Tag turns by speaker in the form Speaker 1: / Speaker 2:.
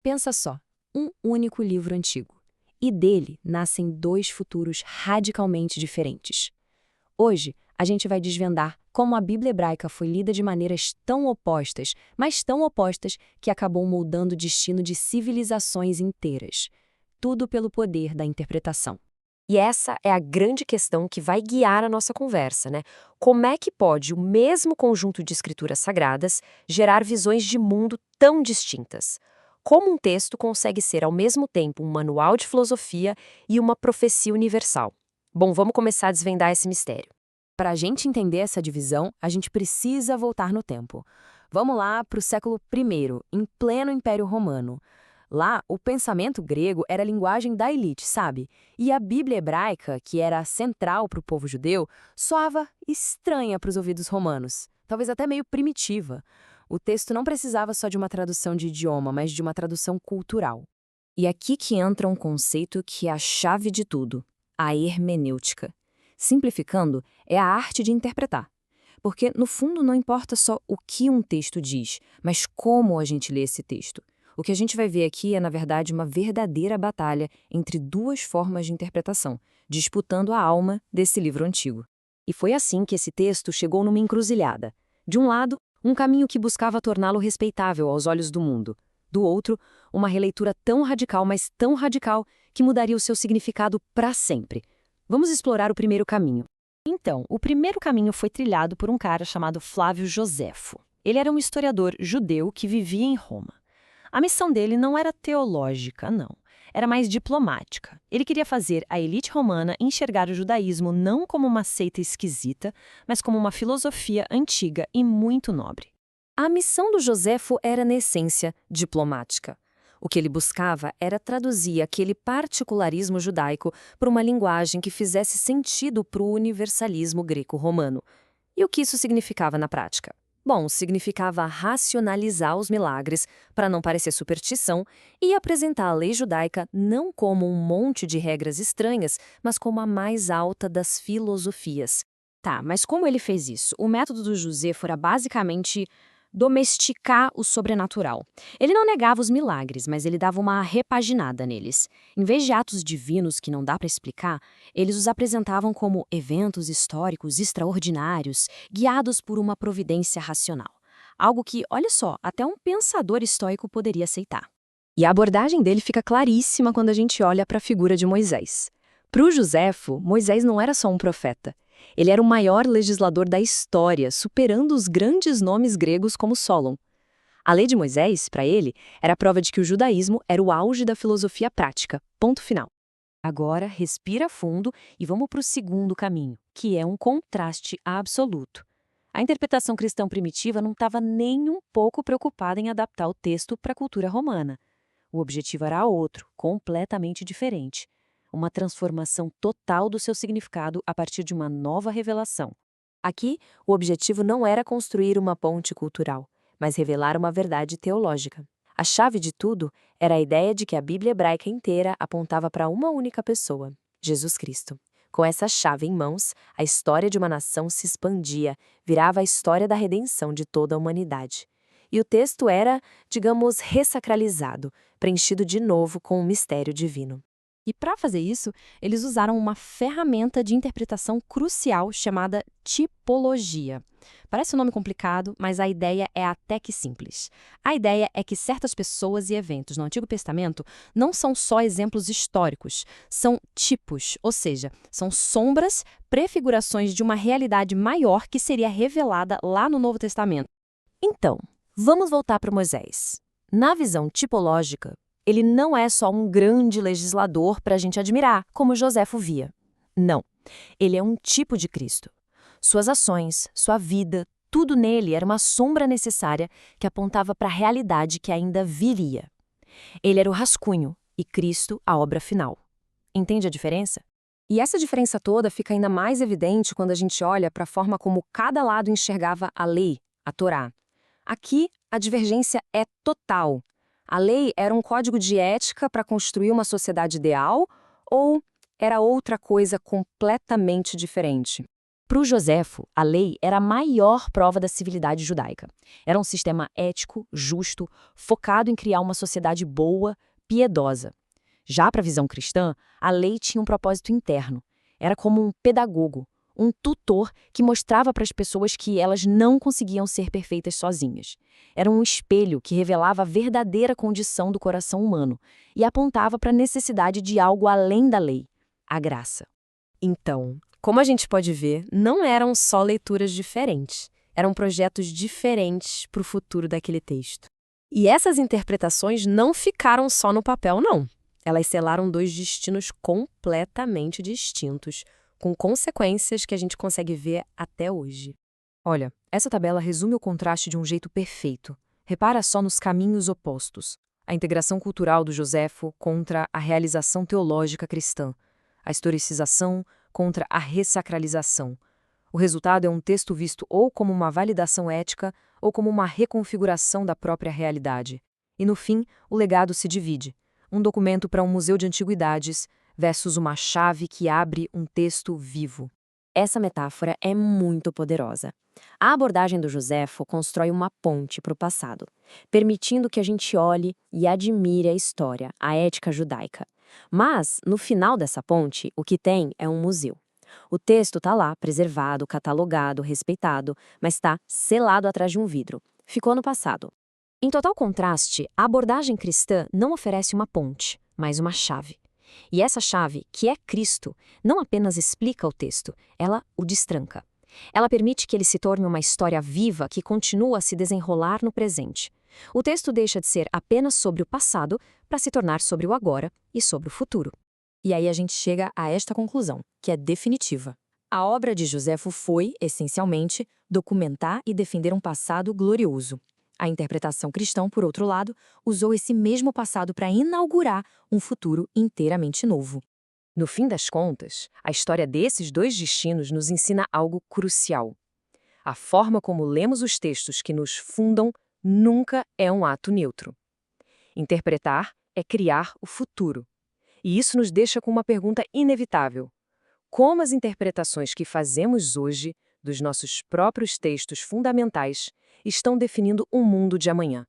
Speaker 1: Pensa só, um único livro antigo. E dele nascem dois futuros radicalmente diferentes. Hoje, a gente vai desvendar como a Bíblia hebraica foi lida de maneiras tão opostas, mas tão opostas, que acabou moldando o destino de civilizações inteiras. Tudo pelo poder da interpretação.
Speaker 2: E essa é a grande questão que vai guiar a nossa conversa, né? Como é que pode o mesmo conjunto de escrituras sagradas gerar visões de mundo tão distintas? Como um texto consegue ser ao mesmo tempo um manual de filosofia e uma profecia universal? Bom, vamos começar a desvendar esse mistério.
Speaker 1: Para a gente entender essa divisão, a gente precisa voltar no tempo. Vamos lá para o século I, em pleno Império Romano. Lá, o pensamento grego era a linguagem da elite, sabe? E a Bíblia hebraica, que era central para o povo judeu, soava estranha para os ouvidos romanos, talvez até meio primitiva. O texto não precisava só de uma tradução de idioma, mas de uma tradução cultural.
Speaker 2: E aqui que entra um conceito que é a chave de tudo, a hermenêutica. Simplificando, é a arte de interpretar. Porque, no fundo, não importa só o que um texto diz, mas como a gente lê esse texto. O que a gente vai ver aqui é, na verdade, uma verdadeira batalha entre duas formas de interpretação, disputando a alma desse livro antigo. E foi assim que esse texto chegou numa encruzilhada. De um lado, um caminho que buscava torná-lo respeitável aos olhos do mundo. Do outro, uma releitura tão radical, mas tão radical, que mudaria o seu significado para sempre. Vamos explorar o primeiro caminho. Então, o primeiro caminho foi trilhado por um cara chamado Flávio Joséfo. Ele era um historiador judeu que vivia em Roma. A missão dele não era teológica, não. Era mais diplomática. Ele queria fazer a elite romana enxergar o judaísmo não como uma seita esquisita, mas como uma filosofia antiga e muito nobre. A missão do Joséfo era, na essência, diplomática. O que ele buscava era traduzir aquele particularismo judaico para uma linguagem que fizesse sentido para o universalismo greco-romano. E o que isso significava na prática? Bom, significava racionalizar os milagres para não parecer superstição e apresentar a lei judaica não como um monte de regras estranhas, mas como a mais alta das filosofias. Tá, mas como ele fez isso? O método do Joséfo era basicamente domesticar o sobrenatural. Ele não negava os milagres, mas ele dava uma repaginada neles. Em vez de atos divinos que não dá para explicar, eles os apresentavam como eventos históricos extraordinários, guiados por uma providência racional. Algo que, olha só, até um pensador estoico poderia aceitar. E a abordagem dele fica claríssima quando a gente olha para a figura de Moisés. Para o Joséfo, Moisés não era só um profeta. Ele era o maior legislador da história, superando os grandes nomes gregos como Solon. A lei de Moisés, para ele, era a prova de que o judaísmo era o auge da filosofia prática. Ponto final. Agora, respira fundo e vamos para o segundo caminho, que é um contraste absoluto. A interpretação cristã primitiva não estava nem um pouco preocupada em adaptar o texto para a cultura romana. O objetivo era outro, completamente diferente. Uma transformação total do seu significado a partir de uma nova revelação. Aqui, o objetivo não era construir uma ponte cultural, mas revelar uma verdade teológica. A chave de tudo era a ideia de que a Bíblia hebraica inteira apontava para uma única pessoa, Jesus Cristo. Com essa chave em mãos, a história de uma nação se expandia, virava a história da redenção de toda a humanidade. E o texto era, digamos, ressacralizado, preenchido de novo com o mistério divino. E para fazer isso, eles usaram uma ferramenta de interpretação crucial chamada tipologia. Parece um nome complicado, mas a ideia é até que simples. A ideia é que certas pessoas e eventos no Antigo Testamento não são só exemplos históricos, são tipos, ou seja, são sombras, prefigurações de uma realidade maior que seria revelada lá no Novo Testamento. Então, vamos voltar para Moisés. Na visão tipológica, ele não é só um grande legislador para a gente admirar, como Joséfo via. Não, ele é um tipo de Cristo. Suas ações, sua vida, tudo nele era uma sombra necessária que apontava para a realidade que ainda viria. Ele era o rascunho e Cristo a obra final. Entende a diferença? E essa diferença toda fica ainda mais evidente quando a gente olha para a forma como cada lado enxergava a lei, a Torá. Aqui, a divergência é total. A lei era um código de ética para construir uma sociedade ideal ou era outra coisa completamente diferente? Para o Joséfo, a lei era a maior prova da civilidade judaica. Era um sistema ético, justo, focado em criar uma sociedade boa, piedosa. Já para a visão cristã, a lei tinha um propósito interno. Era como um pedagogo, um tutor que mostrava para as pessoas que elas não conseguiam ser perfeitas sozinhas. Era um espelho que revelava a verdadeira condição do coração humano e apontava para a necessidade de algo além da lei, a graça.
Speaker 1: Então, como a gente pode ver, não eram só leituras diferentes, eram projetos diferentes para o futuro daquele texto. E essas interpretações não ficaram só no papel, não. Elas selaram dois destinos completamente distintos, com consequências que a gente consegue ver até hoje.
Speaker 2: Olha, essa tabela resume o contraste de um jeito perfeito. Repara só nos caminhos opostos. A integração cultural do Joséfo contra a realização teológica cristã. A historicização contra a ressacralização. O resultado é um texto visto ou como uma validação ética ou como uma reconfiguração da própria realidade. E no fim, o legado se divide. Um documento para um museu de antiguidades versus uma chave que abre um texto vivo.
Speaker 1: Essa metáfora é muito poderosa. A abordagem do Joséfo constrói uma ponte para o passado, permitindo que a gente olhe e admire a história, a ética judaica. Mas, no final dessa ponte, o que tem é um museu. O texto está lá, preservado, catalogado, respeitado, mas está selado atrás de um vidro. Ficou no passado.
Speaker 2: Em total contraste, a abordagem cristã não oferece uma ponte, mas uma chave. E essa chave, que é Cristo, não apenas explica o texto, ela o destranca. Ela permite que ele se torne uma história viva que continua a se desenrolar no presente. O texto deixa de ser apenas sobre o passado para se tornar sobre o agora e sobre o futuro. E aí a gente chega a esta conclusão, que é definitiva. A obra de Joséfo foi, essencialmente, documentar e defender um passado glorioso. A interpretação cristã, por outro lado, usou esse mesmo passado para inaugurar um futuro inteiramente novo.
Speaker 1: No fim das contas, a história desses dois destinos nos ensina algo crucial. A forma como lemos os textos que nos fundam nunca é um ato neutro. Interpretar é criar o futuro. E isso nos deixa com uma pergunta inevitável. Como as interpretações que fazemos hoje dos nossos próprios textos fundamentais estão definindo o mundo de amanhã?